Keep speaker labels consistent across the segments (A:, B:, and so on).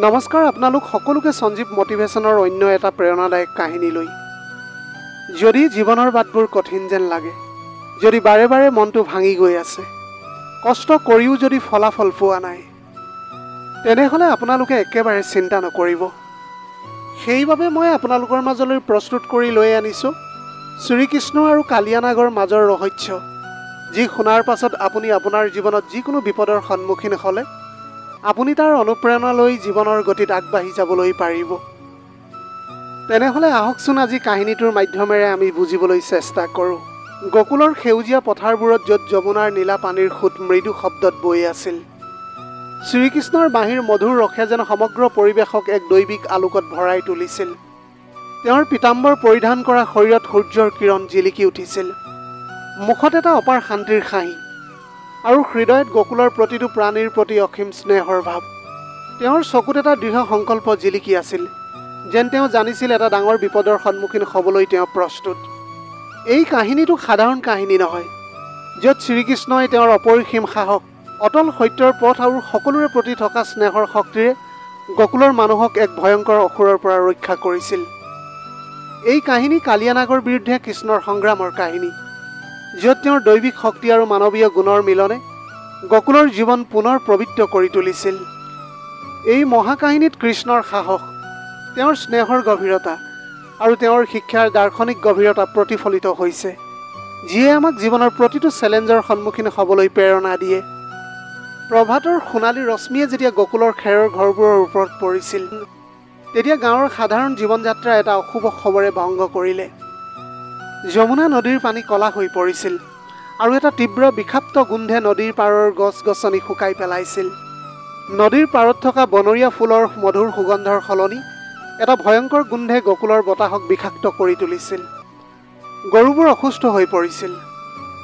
A: নমস্কাৰ আপোনালোক সকলোকে সঞ্জীৱ মোটিভেশ্যনৰ অন্য এটা প্ৰেৰণাদায়ক কাহিনী লৈ যদি জীৱনৰ বাটবোৰ কঠিন যেন লাগে যদি বাৰে বাৰে মনটো ভাঙি গৈ আছে কষ্ট কৰিও যদি ফলাফল পোৱা নাই তেনেহলে আপোনালোকে একেবাৰে চিন্তা নকৰিব সেইবাবে মই আপোনালোকৰ মাজলৈ প্ৰস্তুত কৰি লৈ আনিছো শ্ৰীকৃষ্ণ আৰু কালিয়া নাগৰ মাজৰ ৰহস্য যি শুনাৰ পাছত আপুনি আপোনাৰ জীৱনত যিকোনো বিপদৰ সন্মুখীন হ'লে আপুনি তাৰ অনুপ্ৰেৰণা লৈ জীৱনৰ গতিত আগবাঢ়ি যাবলৈ পাৰিব তেনেহলে আহকচোন আজি কাহিনীটোৰ মাধ্যমেৰে আমি বুজিবলৈ চেষ্টা কৰোঁ গকুলৰ সেউজীয়া পথাৰবোৰত য'ত যমুনাৰ নীলা পানীৰ সুত মৃদু শব্দত বৈ আছিল শ্ৰীকৃষ্ণৰ বাঁহীৰ মধুৰ ৰসে যেন সমগ্ৰ পৰিৱেশক এক দৈবিক আলোকত ভৰাই তুলিছিল তেওঁৰ পিতাম্বৰ পৰিধান কৰা শৰীৰত সূৰ্যৰ কিৰণ জিলিকি উঠিছিল মুখত এটা অপাৰ শান্তিৰ হাঁহি আৰু হৃদয়ত গকুলৰ প্ৰতিটো প্ৰাণীৰ প্ৰতি অসীম স্নেহৰ ভাৱ তেওঁৰ চকুত এটা দৃঢ় সংকল্প জিলিকি আছিল যেন তেওঁ জানিছিল এটা ডাঙৰ বিপদৰ সন্মুখীন হ'বলৈ তেওঁ প্ৰস্তুত এই কাহিনীটো সাধাৰণ কাহিনী নহয় য'ত শ্ৰীকৃষ্ণই তেওঁৰ অপৰিসীম সাহস অটল সত্যৰ পথ আৰু সকলোৰে প্ৰতি থকা স্নেহৰ শক্তিৰে গকুলৰ মানুহক এক ভয়ংকৰ অসুৰৰ পৰা ৰক্ষা কৰিছিল এই কাহিনী কালিয়া নাগৰ বিৰুদ্ধে কৃষ্ণৰ সংগ্ৰামৰ কাহিনী য'ত তেওঁৰ দৈবিক শক্তি আৰু মানৱীয় গুণৰ মিলনে গকুলৰ জীৱন পুনৰ পবিত্ৰ কৰি তুলিছিল এই মহাকাহিনীত কৃষ্ণৰ সাহস তেওঁৰ স্নেহৰ গভীৰতা আৰু তেওঁৰ শিক্ষাৰ দাৰ্শনিক গভীৰতা প্ৰতিফলিত হৈছে যিয়ে আমাক জীৱনৰ প্ৰতিটো চেলেঞ্জৰ সন্মুখীন হ'বলৈ প্ৰেৰণা দিয়ে প্ৰভাতৰ সোণালী ৰশ্মিয়ে যেতিয়া গকুলৰ খেৰৰ ঘৰবোৰৰ ওপৰত পৰিছিল তেতিয়া গাঁৱৰ সাধাৰণ জীৱন যাত্ৰা এটা অশুভ খবৰে ভংগ কৰিলে যমুনা নদীৰ পানী কলা হৈ পৰিছিল আৰু এটা তীব্ৰ বিষাক্ত গোন্ধে নদীৰ পাৰৰ গছ-গছনি শুকাই পেলাইছিল নদীৰ পাৰত থকা বনৰীয়া ফুলৰ মধুৰ সুগন্ধৰ সলনি এটা ভয়ংকৰ গোন্ধে গকুলৰ বতাহক বিষাক্ত কৰি তুলিছিল গৰুবোৰ অসুস্থ হৈ পৰিছিল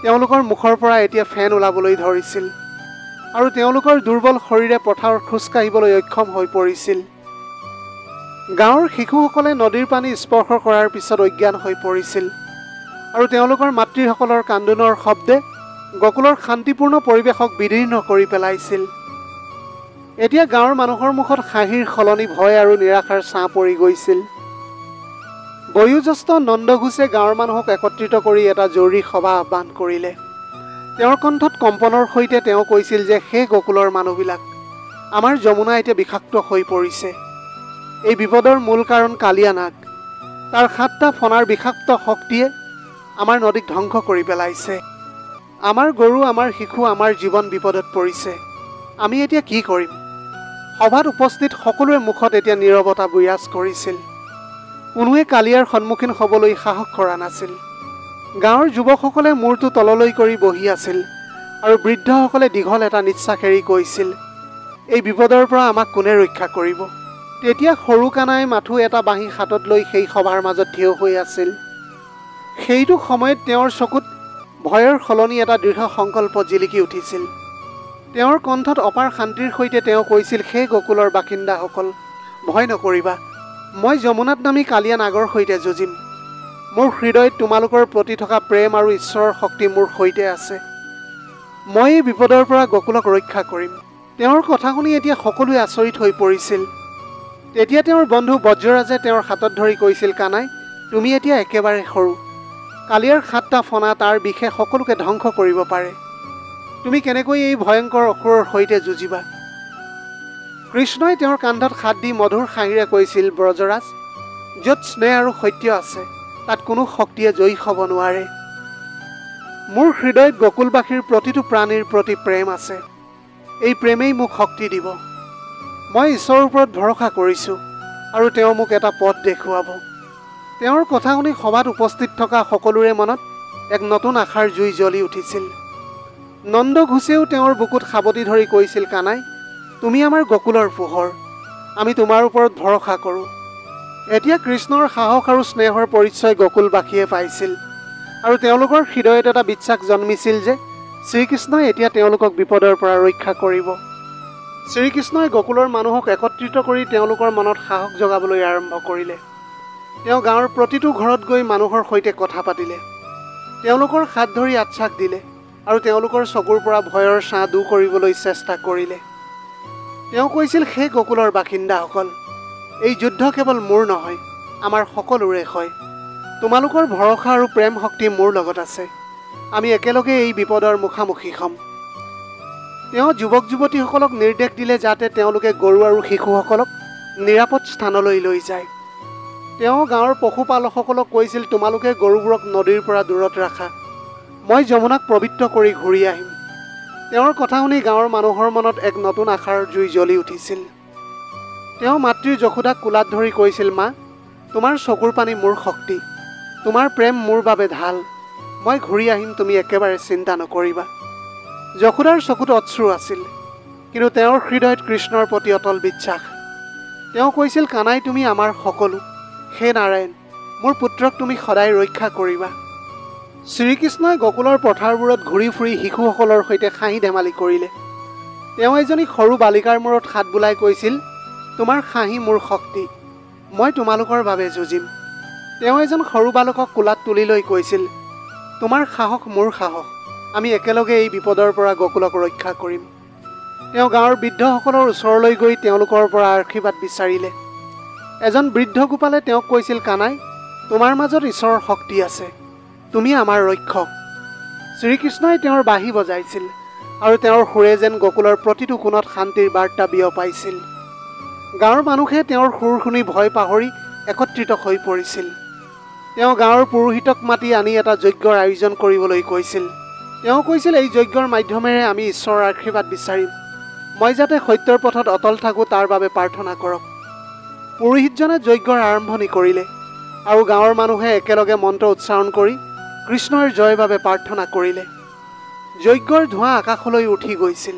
A: তেওঁলোকৰ মুখৰ পৰা এতিয়া ফেন ওলাবলৈ ধৰিছিল আৰু তেওঁলোকৰ দুৰ্বল শৰীৰে পথাৰত খোজ কাঢ়িবলৈ অক্ষম হৈ পৰিছিল গাঁৱৰ শিশুসকলে নদীৰ পানী স্পৰ্শ কৰাৰ পিছত অজ্ঞান হৈ পৰিছিল আৰু তেওঁলোকৰ মাতৃসকলৰ কান্দোনৰ শব্দে গকুলৰ শান্তিপূৰ্ণ পৰিৱেশক বিদীৰ্ণ কৰি পেলাইছিল এতিয়া গাঁৱৰ মানুহৰ মুখত হাঁহিৰ সলনি ভয় আৰু নিৰাশাৰ ছাঁ পৰি গৈছিল বয়োজ্যেষ্ঠ নন্দঘোষে গাঁৱৰ মানুহক একত্ৰিত কৰি এটা জৰুৰী সভা আহ্বান কৰিলে তেওঁৰ কণ্ঠত কম্পনৰ সৈতে তেওঁ কৈছিল যে হে গকুলৰ মানুহবিলাক আমাৰ যমুনা এতিয়া বিষাক্ত হৈ পৰিছে এই বিপদৰ মূল কাৰণ কালিয়া নাগ তাৰ 7টা ফণাৰ বিষাক্ত শক্তিয়ে আমাৰ নদীক ধ্বংস কৰি পেলাইছে আমাৰ গৰু আমাৰ শিশু আমাৰ জীৱন বিপদত পৰিছে আমি এতিয়া কি কৰিম সভাত উপস্থিত সকলোৰে মুখত এতিয়া নীৰৱতা বিৰাজ কৰিছিল কোনোৱে কালিয়াৰ সন্মুখীন হ'বলৈ সাহস কৰা নাছিল গাঁৱৰ যুৱকসকলে মূৰটো তললৈ কৰি বহি আছিল আৰু বৃদ্ধসকলে দীঘল এটা নিশ্বাস এৰি কৈছিল এই বিপদৰ পৰা আমাক কোনে ৰক্ষা কৰিব তেতিয়া সৰু কানাই মাথো এটা বাঁহী হাতত লৈ সেই সভাৰ মাজত থিয় হৈ আছিল সেইটো সময়ত তেওঁৰ চকুত ভয়ৰ সলনি এটা দৃঢ় সংকল্প জিলিকি উঠিছিল তেওঁৰ কণ্ঠত অপাৰ শান্তিৰ সৈতে তেওঁ কৈছিল হে গকুলৰ বাসিন্দাসকল ভয় নকৰিবা মই যমুনাত নামি কালিয়া নাগৰ সৈতে যুঁজিম মোৰ হৃদয়ত তোমালোকৰ প্ৰতি থকা প্ৰেম আৰু ঈশ্বৰৰ শক্তি মোৰ সৈতে আছে মই এই বিপদৰ পৰা গকুলক ৰক্ষা কৰিম তেওঁৰ কথা শুনি এতিয়া সকলোৱে আচৰিত হৈ পৰিছিল তেতিয়া তেওঁৰ বন্ধু বজ্ৰৰাজে তেওঁৰ হাতত ধৰি কৈছিল কানাই তুমি এতিয়া একেবাৰে সৰু কালিয়াৰ 7টা ফণা তাৰ বিষে সকলোকে ধ্বংস কৰিব পাৰে তুমি কেনেকৈ এই ভয়ংকৰ অসুৰৰ সৈতে যুঁজিবা কৃষ্ণই তেওঁৰ কান্ধত হাত দি মধুৰ হাঁহিৰে কৈছিল ব্ৰজৰাজ য'ত স্নেহ আৰু সত্য আছে তাত কোনো শক্তিয়ে জয়ী হ'ব নোৱাৰে মোৰ হৃদয়ত গকুলবাসীৰ প্ৰতিটো প্ৰাণীৰ প্ৰতি প্ৰেম আছে এই প্ৰেমেই মোক শক্তি দিব মই ঈশ্বৰৰ ওপৰত ভৰসা কৰিছোঁ আৰু তেওঁ মোক এটা পথ দেখুৱাব তেওঁৰ কথা শুনি সভাত উপস্থিত থকা সকলোৰে মনত এক নতুন আশাৰ জুই জ্বলি উঠিছিল নন্দঘোষেও তেওঁৰ বুকুত সাৱটি ধৰি কৈছিল কানাই তুমি আমাৰ গকুলৰ পোহৰ আমি তোমাৰ ওপৰত ভৰসা কৰোঁ এতিয়া কৃষ্ণৰ সাহস আৰু স্নেহৰ পৰিচয় গকুলবাসীয়ে পাইছিল আৰু তেওঁলোকৰ হৃদয়ত এটা বিশ্বাস জন্মিছিল যে শ্ৰীকৃষ্ণই এতিয়া তেওঁলোকক বিপদৰ পৰা ৰক্ষা কৰিব শ্ৰীকৃষ্ণই গকুলৰ মানুহক একত্ৰিত কৰি তেওঁলোকৰ মনত সাহস জগাবলৈ আৰম্ভ কৰিলে তেওঁ গাঁৱৰ প্ৰতিটো ঘৰত গৈ মানুহৰ সৈতে কথা পাতিলে তেওঁলোকৰ হাত ধৰি আশ্বাস দিলে আৰু তেওঁলোকৰ চকুৰ পৰা ভয়ৰ ছাঁ দূৰ কৰিবলৈ চেষ্টা কৰিলে তেওঁ কৈছিল, হে গকুলৰ বাসিন্দাসকল, এই যুদ্ধ কেৱল মোৰ নহয়, আমাৰ সকলোৰে হয়। তোমালোকৰ ভৰসা আৰু প্ৰেম শক্তি মোৰ লগত আছে। আমি একেলগে এই বিপদৰ মুখামুখি হ'ম। তেওঁ যুৱক যুৱতীসকলক নিৰ্দেশ দিলে যাতে তেওঁলোকে গৰু আৰু শিশুসকলক নিৰাপদ স্থানলৈ লৈ যায়। তেওঁ গাঁৱৰ পশুপালকসকলক কৈছিল, তোমালোকে গৰুবোৰক নদীৰ পৰা দূৰত ৰাখা। মই যমুনাক পবিত্ৰ কৰি ঘূৰি আহিম। তেওঁৰ কথা শুনি গাঁৱৰ মানুহৰ মনত এক নতুন আশাৰ জুই জ্বলি উঠিছিল। তেওঁ মাতৃৰ যশোদাক কোলাত ধৰি কৈছিল, মা, তোমাৰ চকুৰ পানী মোৰ শক্তি, তোমাৰ প্ৰেম মোৰ বাবে ঢাল। মই ঘূৰি আহিম, তুমি একেবাৰে চিন্তা নকৰিবা। যশোদাৰ চকুত অশ্ৰু আছিল, কিন্তু তেওঁৰ হৃদয়ত কৃষ্ণৰ প্ৰতি অটল বিশ্বাস। তেওঁ কৈছিল, কানাই, তুমি আমাৰ সকলো। হে নাৰায়ণ, মোৰ পুত্ৰক তুমি সদায় ৰক্ষা কৰিবা। শ্ৰীকৃষ্ণই গকুলৰ পথাৰবোৰত ঘূৰি ফুৰি শিশুসকলৰ সৈতে হাঁহি ধেমালি কৰিলে। তেওঁ এজনী সৰু বালিকাৰ মূৰত হাত বুলাই কৈছিল, তোমাৰ হাঁহি মোৰ শক্তি, মই তোমালোকৰ বাবে যুঁজিম। তেওঁ এজন সৰু বালকক কোলাত তুলি লৈ কৈছিল, তোমাৰ সাহস মোৰ সাহস, আমি একেলগে এই বিপদৰ পৰা গকুলক ৰক্ষা কৰিম। তেওঁ গাঁৱৰ বৃদ্ধসকলৰ ওচৰলৈ গৈ তেওঁলোকৰ পৰা আশীৰ্বাদ বিচাৰিলে। এজন বৃদ্ধ গোপালে তেওঁক কৈছিল, কানাই, তোমাৰ মাজত ঈশ্বৰৰ শক্তি আছে, তুমি আমাৰ ৰক্ষক। শ্ৰীকৃষ্ণই তেওঁৰ বাঁহী বজাইছিল আৰু তেওঁৰ সুৰে যেন গকুলৰ প্ৰতিটো কোণত শান্তিৰ বাৰ্তা বিয়পাইছিল। গাঁৱৰ মানুহে তেওঁৰ সুৰ শুনি ভয় পাহৰি একত্ৰিত হৈ পৰিছিল। তেওঁ গাঁৱৰ পুৰোহিতক মাতি আনি এটা যজ্ঞৰ আয়োজন কৰিবলৈ কৈছিল। তেওঁ কৈছিল, এই যজ্ঞৰ মাধ্যমেৰে আমি ঈশ্বৰৰ আশীৰ্বাদ বিচাৰিম। মই যাতে সত্যৰ পথত অটল থাকোঁ তাৰ বাবে প্ৰাৰ্থনা কৰক। পুৰোহিতজনে যজ্ঞৰ আৰম্ভণি কৰিলে আৰু গাঁৱৰ মানুহে একেলগে মন্ত্ৰ উচ্চাৰণ কৰি কৃষ্ণৰ জয়ৰ বাবে প্ৰাৰ্থনা কৰিলে। যজ্ঞৰ ধোঁৱা আকাশলৈ উঠি গৈছিল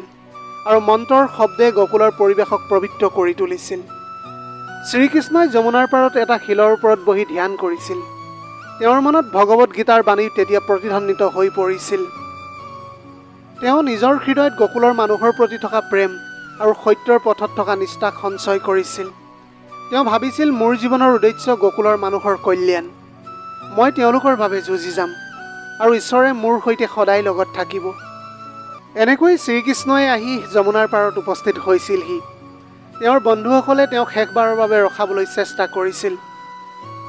A: আৰু মন্ত্ৰৰ শব্দে গকুলৰ পৰিৱেশক পবিত্ৰ কৰি তুলিছিল। শ্ৰীকৃষ্ণই যমুনাৰ পাৰত এটা শিলৰ ওপৰত বহি ধ্যান কৰিছিল। তেওঁৰ মনত ভগৱত গীতাৰ বাণী তেতিয়া প্ৰতিধ্বনিত হৈ পৰিছিল। তেওঁ নিজৰ হৃদয়ত গকুলৰ মানুহৰ প্ৰতি থকা প্ৰেম আৰু সত্যৰ পথত থকা নিষ্ঠাক সঞ্চয় কৰিছিল। তেওঁ ভাবিছিল, মোৰ জীৱনৰ উদ্দেশ্য গকুলৰ মানুহৰ কল্যাণ। মই তেওঁলোকৰ বাবে যুঁজি যাম আৰু ঈশ্বৰে মোৰ সৈতে সদায় লগত থাকিব। এনেকৈ শ্ৰীকৃষ্ণই আহি যমুনাৰ পাৰত উপস্থিত হৈছিলহি। তেওঁৰ বন্ধুসকলে তেওঁক শেষবাৰৰ বাবে ৰখাবলৈ চেষ্টা কৰিছিল।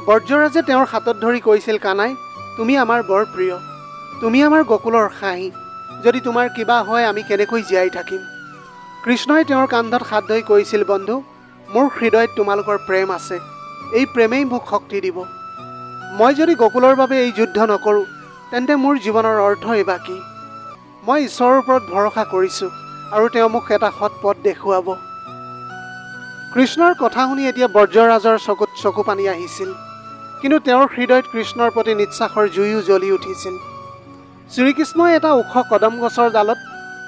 A: বৰ্জৰাজে তেওঁৰ হাতত ধৰি কৈছিল, কানাই, তুমি আমাৰ বৰ প্ৰিয়, তুমি আমাৰ গকুলৰ হাঁহি। যদি তোমাৰ কিবা হয় আমি কেনেকৈ জীয়াই থাকিম? কৃষ্ণই তেওঁৰ কান্ধত হাত ধৰি কৈছিল, বন্ধু, মোৰ হৃদয়ত তোমালোকৰ প্ৰেম আছে, এই প্ৰেমেই মোক শক্তি দিব। মই যদি গকুলৰ বাবে এই যুদ্ধ নকৰোঁ তেন্তে মোৰ জীৱনৰ অৰ্থই বা কি? মই ঈশ্বৰৰ ওপৰত ভৰসা কৰিছোঁ আৰু তেওঁ মোক এটা সৎ পথ দেখুৱাব। কৃষ্ণৰ কথা শুনি এতিয়া বৰ্জৰাজৰ চকুত চকু পানী আহিছিল, কিন্তু তেওঁৰ হৃদয়ত কৃষ্ণৰ প্ৰতি নিশ্বাসৰ জুইও জ্বলি উঠিছিল। শ্ৰীকৃষ্ণই এটা ওখ কদম গছৰ ডালত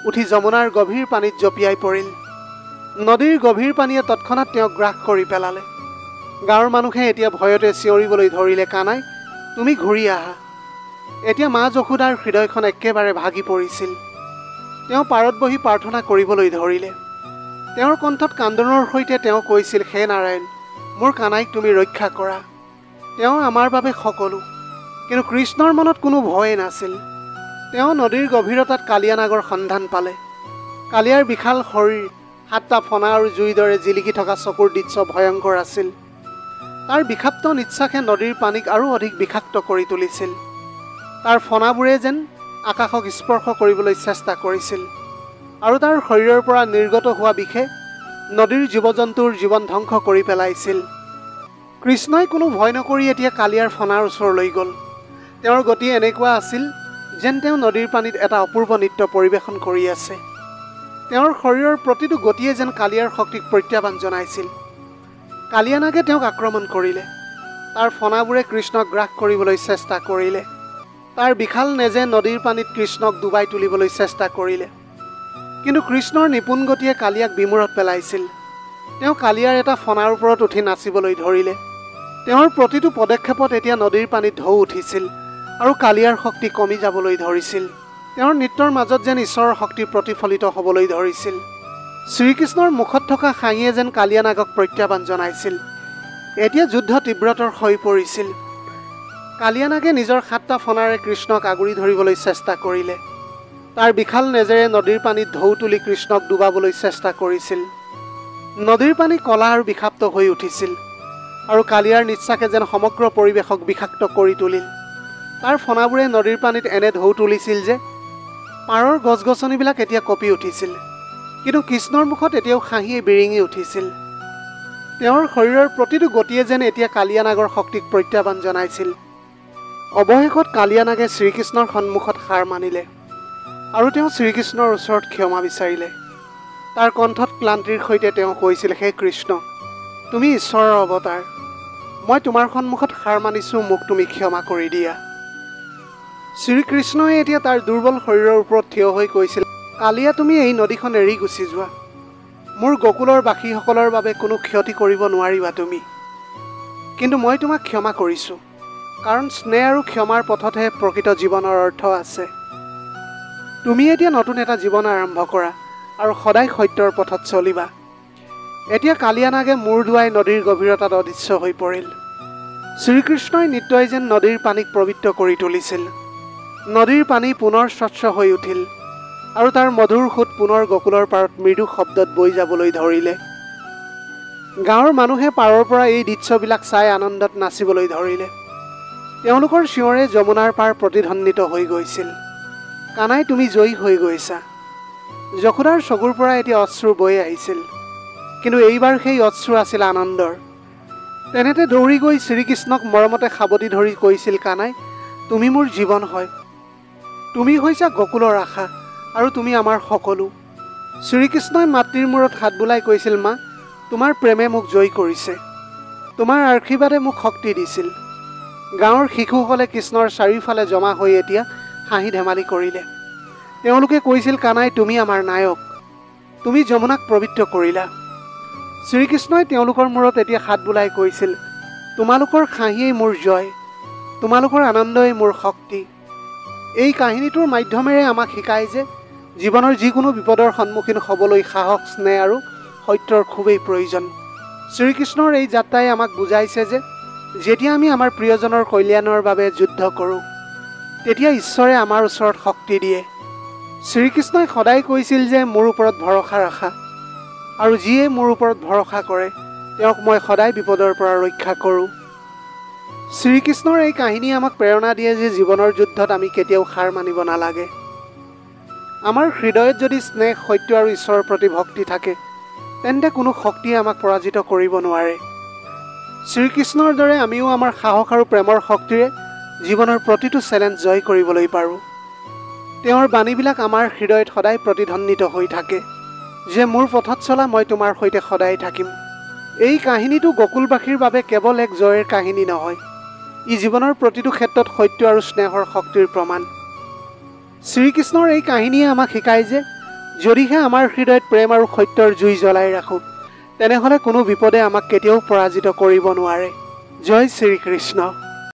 A: উঠি যমুনাৰ গভীৰ পানীত জঁপিয়াই পৰিল। নদীৰ গভীৰ পানীয়ে তৎক্ষণাত তেওঁক গ্ৰাস কৰি পেলালে। গাঁৱৰ মানুহে এতিয়া ভয়তে চিঞৰিবলৈ ধৰিলে, কানাই, তুমি ঘূৰি আহা। এতিয়া মা যশোদাৰ হৃদয়খন একেবাৰে ভাগি পৰিছিল। তেওঁ পাৰত বহি প্ৰাৰ্থনা কৰিবলৈ ধৰিলে। তেওঁৰ কণ্ঠত কান্দোনৰ সৈতে তেওঁ কৈছিল, হে নাৰায়ণ, মোৰ কানাইক তুমি ৰক্ষা কৰা। তেওঁ আমাৰ বাবে সকলো। কিন্তু কৃষ্ণৰ মনত কোনো ভয়ে নাছিল। তেওঁ নদীৰ গভীৰতাত কালিয়া নাগৰ সন্ধান পালে। কালিয়াৰ বিশাল শৰীৰ, 7টা ফণা আৰু জুইৰ দৰে জিলিকি থকা চকুৰ দৃশ্য ভয়ংকৰ আছিল। তাৰ বিষাক্ত নিশ্বাসে নদীৰ পানীক আৰু অধিক বিষাক্ত কৰি তুলিছিল। তাৰ ফণাবোৰে যেন আকাশক স্পৰ্শ কৰিবলৈ চেষ্টা কৰিছিল আৰু তাৰ শৰীৰৰ পৰা নিৰ্গত হোৱা বিষে নদীৰ জীৱ জন্তুৰ জীৱন ধ্বংস কৰি পেলাইছিল। কৃষ্ণই কোনো ভয় নকৰি এতিয়া কালিয়াৰ ফণাৰ ওচৰলৈ গ'ল। তেওঁৰ গতি এনেকুৱা আছিল যেন তেওঁ নদীৰ পানীত এটা অপূৰ্ব নৃত্য পৰিৱেশন কৰি আছে। তেওঁৰ শৰীৰৰ প্ৰতিটো গতিয়ে যেন কালিয়াৰ শক্তিক প্ৰত্যাহ্বান জনাইছিল। কালিয়া নাগে তেওঁক আক্ৰমণ কৰিলে। তাৰ ফণাবোৰে কৃষ্ণক গ্ৰাস কৰিবলৈ চেষ্টা কৰিলে। তাৰ বিশাল নেজে নদীৰ পানীত কৃষ্ণক ডুবাই তুলিবলৈ চেষ্টা কৰিলে। কিন্তু কৃষ্ণৰ নিপুণ গতিয়ে কালিয়াক বিমূৰত পেলাইছিল। তেওঁ কালিয়াৰ এটা ফণাৰ ওপৰত উঠি নাচিবলৈ ধৰিলে। তেওঁৰ প্ৰতিটো পদক্ষেপত এতিয়া নদীৰ পানীত ঢৌ উঠিছিল আৰু কালিয়াৰ শক্তি কমি যাবলৈ ধৰিছিল। তেওঁৰ নৃত্যৰ মাজত যেন ঈশ্বৰৰ শক্তি প্ৰতিফলিত হ'বলৈ ধৰিছিল। শ্ৰীকৃষ্ণৰ মুখত থকা হাঁহিয়ে যেন কালিয়া নাগক প্ৰত্যাহ্বান জনাইছিল। এতিয়া যুদ্ধ তীব্ৰতৰ হৈ পৰিছিল। কালিয়া নাগে নিজৰ 7টা ফণাৰে কৃষ্ণক আগুৰি ধৰিবলৈ চেষ্টা কৰিলে। তাৰ বিশাল নেজেৰে নদীৰ পানীত ঢৌ তুলি কৃষ্ণক ডুবাবলৈ চেষ্টা কৰিছিল। নদীৰ পানী কলা আৰু বিষাক্ত হৈ উঠিছিল আৰু কালিয়াৰ নিশ্বাসে যেন সমগ্ৰ পৰিৱেশক বিষাক্ত কৰি তুলিল। তাৰ ফণাবোৰে নদীৰ পানীত এনে ঢৌ তুলিছিল যে পাৰৰ গছ গছনিবিলাক এতিয়া কঁপি উঠিছিল, কিন্তু কৃষ্ণৰ মুখত এতিয়াও হাঁহিয়ে বিৰিঙি উঠিছিল। তেওঁৰ শৰীৰৰ প্ৰতিটো গতিয়ে যেন এতিয়া কালিয়া নাগৰ শক্তিক প্ৰত্যাহ্বান জনাইছিল। অৱশেষত কালিয়া নাগে শ্ৰীকৃষ্ণৰ সন্মুখত হাৰ মানিলে আৰু তেওঁ শ্ৰীকৃষ্ণৰ ওচৰত ক্ষমা বিচাৰিলে। তাৰ কণ্ঠত ক্লান্তিৰ সৈতে তেওঁ কৈছিল, হে কৃষ্ণ, তুমি ঈশ্বৰৰ অৱতাৰ, মই তোমাৰ সন্মুখত হাৰ মানিছোঁ, মোক তুমি ক্ষমা কৰি দিয়া। শ্ৰীকৃষ্ণই এতিয়া তাৰ দুৰ্বল শৰীৰৰ ওপৰত থিয় হৈ কৈছিল, কালিয়া, তুমি এই নদীখন এৰি গুচি যোৱা। মোৰ গকুলৰ বাসীসকলৰ বাবে কোনো ক্ষতি কৰিব নোৱাৰিবা তুমি, কিন্তু মই তোমাক ক্ষমা কৰিছোঁ, কাৰণ স্নেহ আৰু ক্ষমাৰ পথতহে প্ৰকৃত জীৱনৰ অৰ্থ আছে। তুমি এতিয়া নতুন এটা জীৱন আৰম্ভ কৰা আৰু সদায় সত্যৰ পথত চলিবা। এতিয়া কালিয়া নাগে মূৰ দুৱাই নদীৰ গভীৰতাত অদৃশ্য হৈ পৰিল। শ্ৰীকৃষ্ণই নৃত্যই যেন নদীৰ পানীক পবিত্ৰ কৰি তুলিছিল। নদীৰ পানী পুনৰ স্বচ্ছ হৈ উঠিল আৰু তাৰ মধুৰ সোঁত পুনৰ গকুলৰ পাৰত মৃদু শব্দত বৈ যাবলৈ ধৰিলে। গাঁৱৰ মানুহে পাৰৰ পৰা এই দৃশ্যবিলাক চাই আনন্দত নাচিবলৈ ধৰিলে। তেওঁলোকৰ চিঞৰে যমুনাৰ পাৰ প্ৰতিধ্বনিত হৈ গৈছিল। কানাই, তুমি জয়ী হৈ গৈছা। যশোদাৰ চকুৰ পৰা এতিয়া অশ্ৰু বৈ আহিছিল, কিন্তু এইবাৰ সেই অশ্ৰু আছিল আনন্দৰ। তেনেতে দৌৰি গৈ শ্ৰীকৃষ্ণক মৰমতে সাৱটি ধৰি কৈছিল, কানাই, তুমি মোৰ জীৱন হয়, তুমি হৈছা গকুলৰ আশা আৰু তুমি আমাৰ সকলো। শ্ৰীকৃষ্ণই মাতৃৰ মূৰত হাত বোলাই কৈছিল, মা, তোমাৰ প্ৰেমে মোক জয়ী কৰিছে, তোমাৰ আশীৰ্বাদে মোক শক্তি দিছিল। গাঁৱৰ শিশুসকলে কৃষ্ণৰ চাৰিওফালে জমা হৈ এতিয়া হাঁহি ধেমালি কৰিলে। তেওঁলোকে কৈছিল, কানাই, তুমি আমাৰ নায়ক, তুমি যমুনাক পবিত্ৰ কৰিলা। শ্ৰীকৃষ্ণই তেওঁলোকৰ মূৰত এতিয়া হাত বোলাই কৈছিল, তোমালোকৰ হাঁহিয়েই মোৰ জয়, তোমালোকৰ আনন্দই মোৰ শক্তি। এই কাহিনীটোৰ মাধ্যমেৰে আমাক শিকায় যে জীৱনৰ যিকোনো বিপদৰ সন্মুখীন হ'বলৈ সাহস, স্নেহ আৰু সত্যৰ খুবেই প্ৰয়োজন। শ্ৰীকৃষ্ণৰ এই যাত্ৰাই আমাক বুজাইছে যে যেতিয়া আমি আমাৰ প্ৰিয়জনৰ কল্যাণৰ বাবে যুদ্ধ কৰোঁ, তেতিয়া ঈশ্বৰে আমাৰ ওচৰত শক্তি দিয়ে। শ্ৰীকৃষ্ণই সদায় কৈছিল যে মোৰ ওপৰত ভৰসা ৰাখা, আৰু যিয়ে মোৰ ওপৰত ভৰসা কৰে তেওঁক মই সদায় বিপদৰ পৰা ৰক্ষা কৰোঁ। শ্ৰীকৃষ্ণৰ এই কাহিনীয়ে আমাক প্ৰেৰণা দিয়ে যে জীৱনৰ যুদ্ধত আমি কেতিয়াও হাৰ মানিব নালাগে। আমাৰ হৃদয়ত যদি স্নেহ, সত্য আৰু ঈশ্বৰৰ প্ৰতি ভক্তি থাকে, তেন্তে কোনো শক্তিয়ে আমাক পৰাজিত কৰিব নোৱাৰে। শ্ৰীকৃষ্ণৰ দৰে আমিও আমাৰ সাহস আৰু প্ৰেমৰ শক্তিৰে জীৱনৰ প্ৰতিটো চেলেঞ্জ জয় কৰিবলৈ পাৰোঁ। তেওঁৰ বাণীবিলাক আমাৰ হৃদয়ত সদায় প্ৰতিধ্বনিত হৈ থাকে যে মোৰ পথত চলা, মই তোমাৰ সৈতে সদায় থাকিম। এই কাহিনীটো গকুলবাসীৰ বাবে কেৱল এক জয়ৰ কাহিনী নহয়, ই জীৱনৰ প্ৰতিটো ক্ষেত্ৰত সত্য আৰু স্নেহৰ শক্তিৰ প্ৰমাণ। শ্ৰীকৃষ্ণৰ এই কাহিনীয়ে আমাক শিকায় যে যদিহে আমাৰ হৃদয়ত প্ৰেম আৰু সত্যৰ জুই জ্বলাই ৰাখোঁ, তেনেহ'লে কোনো বিপদে আমাক কেতিয়াও পৰাজিত কৰিব নোৱাৰে। জয় শ্ৰীকৃষ্ণ।